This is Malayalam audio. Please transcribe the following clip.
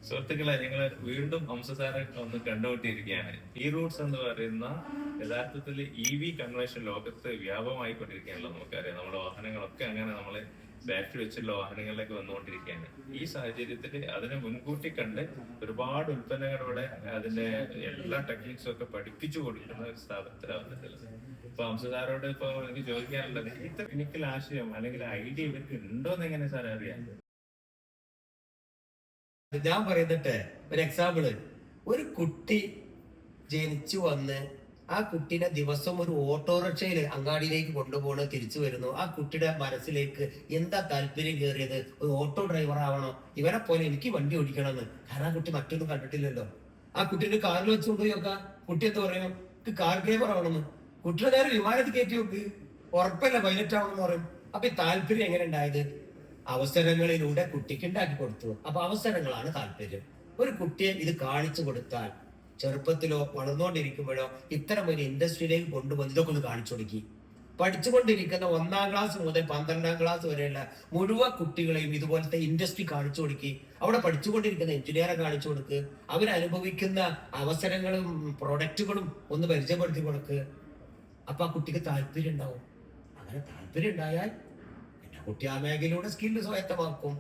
സുഹൃത്തുക്കളെ, നിങ്ങൾ വീണ്ടും ഹംസസാരെ ഒന്ന് കണ്ടുകൊണ്ടിരിക്കുകയാണ്. ഈ റൂട്ട്സ് എന്ന് പറയുന്ന യഥാർത്ഥത്തിൽ EV കൺവേർഷൻ ലോകത്ത് വ്യാപകമായിക്കൊണ്ടിരിക്കുകയാണല്ലോ. നമുക്കറിയാം, നമ്മുടെ വാഹനങ്ങളൊക്കെ അങ്ങനെ നമ്മള് ബാറ്ററി വെച്ചുള്ള വാഹനങ്ങളിലേക്ക് വന്നുകൊണ്ടിരിക്കുകയാണ്. ഈ സാഹചര്യത്തിൽ അതിനെ മുൻകൂട്ടി കണ്ട് ഒരുപാട് ഉൽപ്പന്നങ്ങളിലൂടെ അതിന്റെ എല്ലാ ടെക്നിക്സും ഒക്കെ പഠിപ്പിച്ചു കൊടുക്കുന്ന ഒരു സ്ഥാപനത്തിലാണ് വന്നിട്ടുള്ളത്. ഇപ്പൊ ഹംസസാരോട് ഇപ്പൊ എനിക്ക് ചോദിക്കാനുള്ളത്, ഈ ടെക്നിക്കൽ ആശയം അല്ലെങ്കിൽ ഐഡിയ ഇവർക്ക് ഉണ്ടോന്ന് എങ്ങനെ സാർ അറിയാം? ഞാൻ പറയുന്നിട്ട് ഒരു എക്സാമ്പിള്, ഒരു കുട്ടി ജനിച്ചു വന്ന് ആ കുട്ടീനെ ദിവസം ഒരു ഓട്ടോറിക്ഷയിൽ അങ്ങാടിയിലേക്ക് കൊണ്ടുപോകണം, തിരിച്ചു വരുന്നു. ആ കുട്ടിയുടെ മനസ്സിലേക്ക് എന്താ താല്പര്യം കയറിയത്? ഒരു ഓട്ടോ ഡ്രൈവർ ആവണോ, ഇവനെ പോലെ എനിക്ക് വണ്ടി ഓടിക്കണമെന്ന്. കാരണം ആ കുട്ടി മറ്റൊന്നും കണ്ടിട്ടില്ലല്ലോ. ആ കുട്ടീന്റെ കാറിൽ വെച്ചുകൊണ്ട് നോക്കാം, കുട്ടി എന്താ പറയും, കാർ ഡ്രൈവർ ആവണമെന്ന്. കുട്ടിയുടെ നേരെ വിമാനത്തിൽ കയറ്റി നോക്ക്, ഉറപ്പല്ല പൈലറ്റ് ആവണമെന്ന് പറയും. അപ്പൊ ഈ താല്പര്യം എങ്ങനെ ഉണ്ടായത്? അവസരങ്ങളിലൂടെ കുട്ടിക്ക് ഉണ്ടാക്കി കൊടുത്തു. അപ്പൊ അവസരങ്ങളാണ് താല്പര്യം. ഒരു കുട്ടിയെ ഇത് കാണിച്ചു കൊടുത്താൽ, ചെറുപ്പത്തിലോ വളർന്നുകൊണ്ടിരിക്കുമ്പോഴോ ഇത്തരം ഒരു ഇൻഡസ്ട്രിയിലേക്ക് കൊണ്ടുവന്ന് ഇതൊക്കെ ഒന്ന് കാണിച്ചു കൊടുക്കി. പഠിച്ചുകൊണ്ടിരിക്കുന്ന 1ാം ക്ലാസ് മുതൽ 12ാം ക്ലാസ് വരെയുള്ള മുഴുവൻ കുട്ടികളെയും ഇതുപോലത്തെ ഇൻഡസ്ട്രി കാണിച്ചു കൊടുക്കി. അവിടെ പഠിച്ചുകൊണ്ടിരിക്കുന്ന എഞ്ചിനീയറെ കാണിച്ചു കൊടുക്ക്. അവരനുഭവിക്കുന്ന അവസരങ്ങളും പ്രൊഡക്റ്റുകളും ഒന്ന് പരിചയപ്പെടുത്തി കൊടുക്ക്. അപ്പൊ ആ കുട്ടിക്ക് താല്പര്യം ഉണ്ടാവും. അങ്ങനെ താല്പര്യം ഉണ്ടായാൽ കുട്ടി ആ മേഖലയിലൂടെ സ്കില്ല് സ്വായത്തമാക്കും.